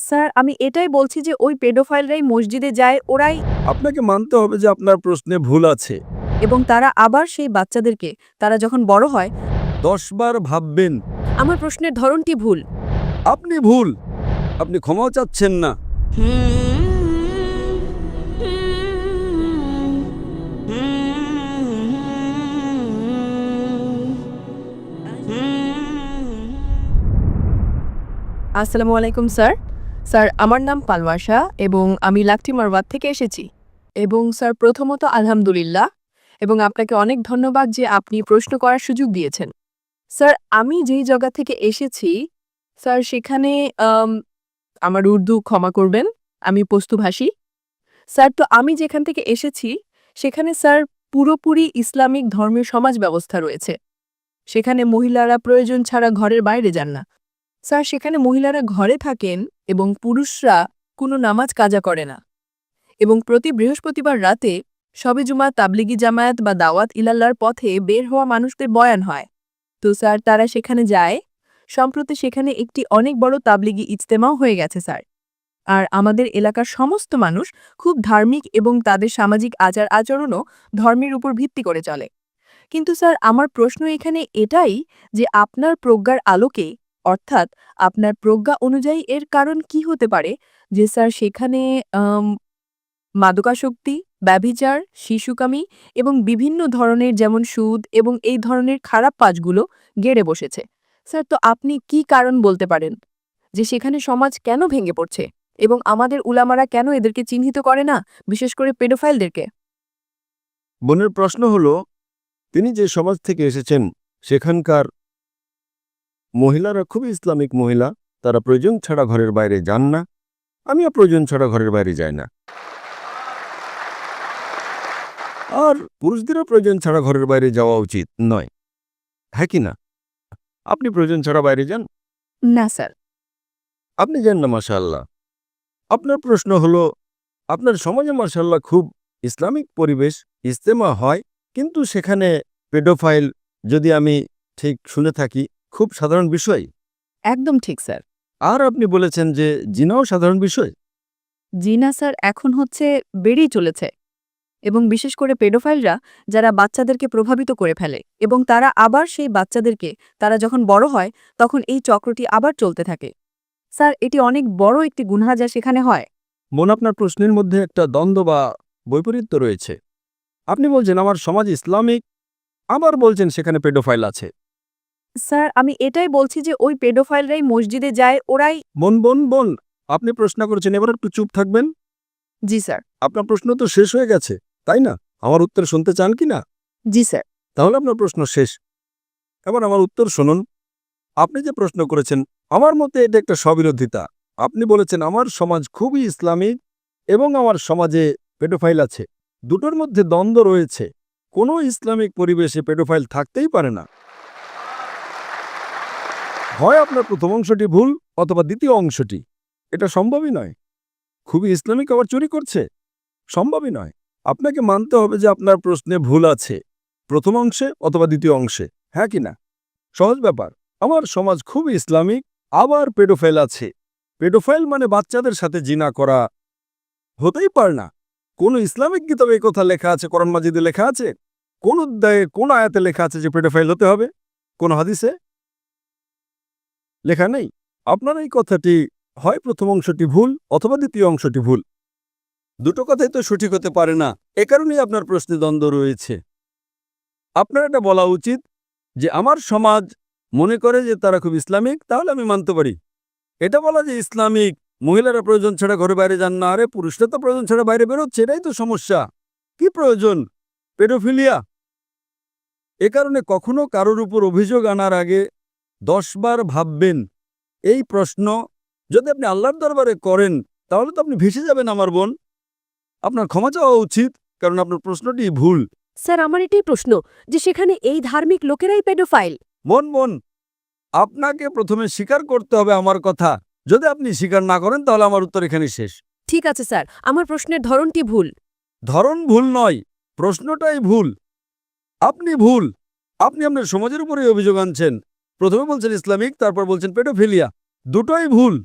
Sir আমি এটাই বলছি যে ওই পেডোফাইলরাই মসজিদে যায় ওরাই আপনাকে মানতে হবে যে আপনার প্রশ্নে ভুল আছে। এবং তারা আবার সেই বাচ্চাদেরকে তারা যখন বড় হয় 10 বার ভাববেন। আমার প্রশ্নের ধরনটি ভুল। আপনি ভুল। আপনি ক্ষমাও চাচ্ছেন না। আসসালামু আলাইকুম স্যার। স্যার আমার নাম পালওয়াশা এবং আমি লাকটি মারওয়াত থেকে এসেছি। এবং স্যার প্রথমত আলহামদুলিল্লাহ এবং আপনাকে অনেক ধন্যবাদ যে আপনি প্রশ্ন করার সুযোগ দিয়েছেন। স্যার আমি যেই জায়গা থেকে এসেছি স্যার সেখানে আমার উর্দু ক্ষমা করবেন, আমি পশতুভাষী। স্যার তো আমি যেখান থেকে এসেছি সেখানে স্যার পুরোপুরি ইসলামিক ধর্মীয় সমাজ ব্যবস্থা রয়েছে। সেখানে মহিলারা প্রয়োজন ছাড়া ঘরের বাইরে যান না। স্যার সেখানে মহিলারা ঘরে থাকেন এবং পুরুষরা কোনো নামাজ কাজা করে না। এবং প্রতি বৃহস্পতিবার রাতে শবে জুমা তাবলিগি জামায়াত বা দাওয়াত ইলাল্লার পথে বের হওয়া মানুষদের বয়ান হয়। তো স্যার তারা সেখানে যায়। সম্প্রতি সেখানে একটি অনেক বড় তাবলিগি ইজতেমাও হয়ে গেছে স্যার। আর আমাদের এলাকার সমস্ত মানুষ খুব ধার্মিক এবং তাদের সামাজিক আচার আচরণও ধর্মের উপর ভিত্তি করে চলে। কিন্তু স্যার আমার প্রশ্ন এখানে এটাই যে আপনার প্রজ্ঞার আলোকে অর্থাৎ আপনার প্রজ্ঞা অনুযায়ী এর কারণ কি হতে পারে যে স্যার সেখানে মাদকাসক্তি, ব্যভিচার, শিশুকামী এবং বিভিন্ন ধরনের যেমন সুদ এবং এই ধরনের খারাপ কাজগুলো গেড়ে বসেছে। স্যার তো আপনি কি কারণ বলতে পারেন যে সেখানে সমাজ কেন ভেঙে পড়ছে এবং আমাদের উলামারা কেন এদেরকে চিহ্নিত করে না, বিশেষ করে পেডোফাইলদেরকে? বোনের প্রশ্ন হলো, তিনি যে সমাজ থেকে এসেছেন সেখানকার মহিলারা খুবই ইসলামিক মহিলা। তারা প্রয়োজন ছাড়া ঘরের বাইরে যান না। আমিও প্রয়োজন ছাড়া ঘরের বাইরে যাই না। আর পুরুষদেরও প্রয়োজন ছাড়া ঘরের বাইরে যাওয়া উচিত নয়, হ্যাঁ কি না? আপনি প্রয়োজন ছাড়া বাইরে যান? না স্যার। আপনি যান না, মাশাআল্লাহ। আপনার প্রশ্ন হলো, আপনার সমাজে মাশাআল্লাহ খুব ইসলামিক পরিবেশ, ইজতেমা হয়, কিন্তু সেখানে পেডোফাইল, যদি আমি ঠিক শুনে থাকি, খুব সাধারণ বিষয়। একদম ঠিক স্যার। আর আপনি বলেছেন যে জিনাও সাধারণ বিষয়। জি না স্যার, এখন হচ্ছে বেড়েই চলেছে এবং বিশেষ করে পেডোফাইলরা যারা বাচ্চাদেরকে প্রভাবিত করে ফেলে এবং তারা আবার সেই বাচ্চাদেরকে তারা যখন বড় হয় তখন এই চক্রটি আবার চলতে থাকে। স্যার এটি অনেক বড় একটি গুনাহ যা সেখানে হয়। মন, আপনার প্রশ্নের মধ্যে একটা দ্বন্দ্ব বা বৈপরীত্য রয়েছে। আপনি বলছেন আমার সমাজ ইসলামিক, আবার বলছেন সেখানে পেডোফাইল আছে। স্যার আমি এটাই বলছি যে ওই পেডোফাইলরাই মসজিদে যায় ওরাই। বোন বোন বোন, আপনি প্রশ্ন করেছেন, এবার একটু চুপ থাকবেন। জি স্যার। আপনার প্রশ্ন তো শেষ হয়ে গেছে, তাই না? আমার উত্তর শুনতে চান কি না? জি স্যার। তাহলে আপনার প্রশ্ন শেষ। এবার আমার উত্তর শুনুন। আপনি যে প্রশ্ন করেছেন, আমার মতে এটা একটা স্ববিরোধিতা। আপনি বলেছেন আমার সমাজ খুবই ইসলামিক এবং আমার সমাজে পেডোফাইল আছে। দুটোর মধ্যে দ্বন্দ্ব রয়েছে। কোনো ইসলামিক পরিবেশে পেডোফাইল থাকতেই পারে না। হয় আপনার প্রথম অংশটি ভুল অথবা দ্বিতীয় অংশটি। এটা সম্ভবই নয়। খুবই ইসলামিক আবার চুরি করছে? সম্ভবই নয়। আপনাকে মানতে হবে যে আপনার প্রশ্নে ভুল আছে, প্রথম অংশে অথবা দ্বিতীয় অংশে, হ্যাঁ কি না? সহজ ব্যাপার। আমার সমাজ খুবই ইসলামিক, আবার পেডোফাইল আছে। পেডোফাইল মানে বাচ্চাদের সাথে জিনা করা। হতেই পারে না। কোন ইসলামিক কিতাবে এই কথা লেখা আছে? কোরআন মাজিদে লেখা আছে? কোন অধ্যায়ে কোন আয়াতে লেখা আছে যে পেডোফাইল হতে হবে? কোন হাদিসে লেখা নেই। আপনার এই কথাটি হয় প্রথম অংশটি ভুল অথবা দ্বিতীয় অংশটি ভুল। দুটো কথাই তো সঠিক হতে পারে না। এ কারণেই আপনার প্রশ্নে দ্বন্দ্ব রয়েছে। আপনার এটা বলা উচিত যে আমার সমাজ মনে করে যে তারা খুব ইসলামিক, তাহলে আমি মানতে পারি। এটা বলা যে ইসলামিক মহিলারা প্রয়োজন ছাড়া ঘরে বাইরে যান না, আরে পুরুষরা তো প্রয়োজন ছাড়া বাইরে বেরোচ্ছে, এটাই তো সমস্যা। কি প্রয়োজন? পেডোফিলিয়া। এ কারণে কখনো কারোর উপর অভিযোগ আনার আগে 10 বার ভাববেন। এই প্রশ্ন যদি আপনি আল্লাহর দরবারে করেন তাহলে তো আপনি ভেসে যাবেন আমার বোন। আপনার ক্ষমা চাওয়া উচিত, কারণ আপনার প্রশ্নটি ভুল। স্যার আমার এটাই প্রশ্ন যে সেখানে এই ধার্মিক লোকেরাই পেডোফাইল। মন মন, আপনাকে প্রথমে স্বীকার করতে হবে আমার কথা। যদি আপনি স্বীকার না করেন তাহলে আমার উত্তর এখানে শেষ। ঠিক আছে স্যার, আমার প্রশ্নের ধরনটি ভুল। ধরন ভুল নয়, প্রশ্নটাই ভুল। আপনি ভুল। আপনি আপনার সমাজের উপরেই অভিযোগ আনছেন। প্রথমে বলছেন ইসলামিক, তারপর বলছেন পেডোফিলিয়া। দুটোই ভুল।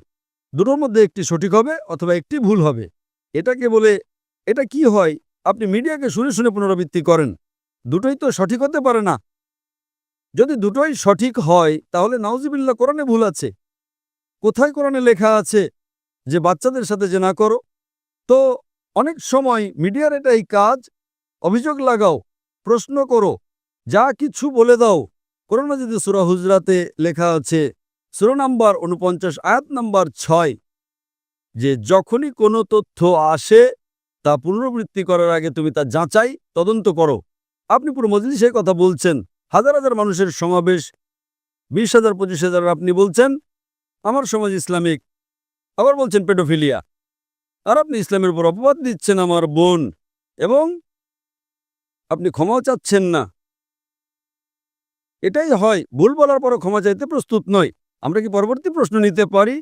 দুটোর মধ্যে একটি সঠিক হবে অথবা একটি ভুল হবে। এটাকে বলে, এটা কি হয়, আপনি মিডিয়াকে শুনে শুনে পুনরাবৃত্তি করেন। দুটোই তো সঠিক হতে পারে না। যদি দুটোই সঠিক হয় তাহলে নাউজুবিল্লাহ কোরআনে ভুল আছে। কোথায় কোরআনে লেখা আছে যে বাচ্চাদের সাথে জেনা করো? তো অনেক সময় মিডিয়ার এটাই কাজ, অভিযোগ লাগাও, প্রশ্ন করো, যা কিছু বলে দাও। কোরআন মাজিদে সূরা হুজরাতে লেখা আছে, সূরা নাম্বার ৪৯ আয়াত নাম্বার ৬, যে যখনই কোনো তথ্য আসে তা পুনরাবৃত্তি করার আগে তুমি তা যাচাই তদন্ত করো। আপনি পুরো মজলিসের কথা বলছেন, হাজার হাজার মানুষের সমাবেশ, ২০,০০০ ২৫,০০০, আপনি বলছেন আমার সমাজ ইসলামিক, আবার বলছেন পেডোফিলিয়া, আর আপনি ইসলামের উপর অপবাদ দিচ্ছেন আমার বোন, এবং আপনি ক্ষমাও চাচ্ছেন না। এটাই হয়, ভুল বলার পরও ক্ষমা চাইতে প্রস্তুত নয়। আমরা কি পরবর্তী প্রশ্ন নিতে পারি?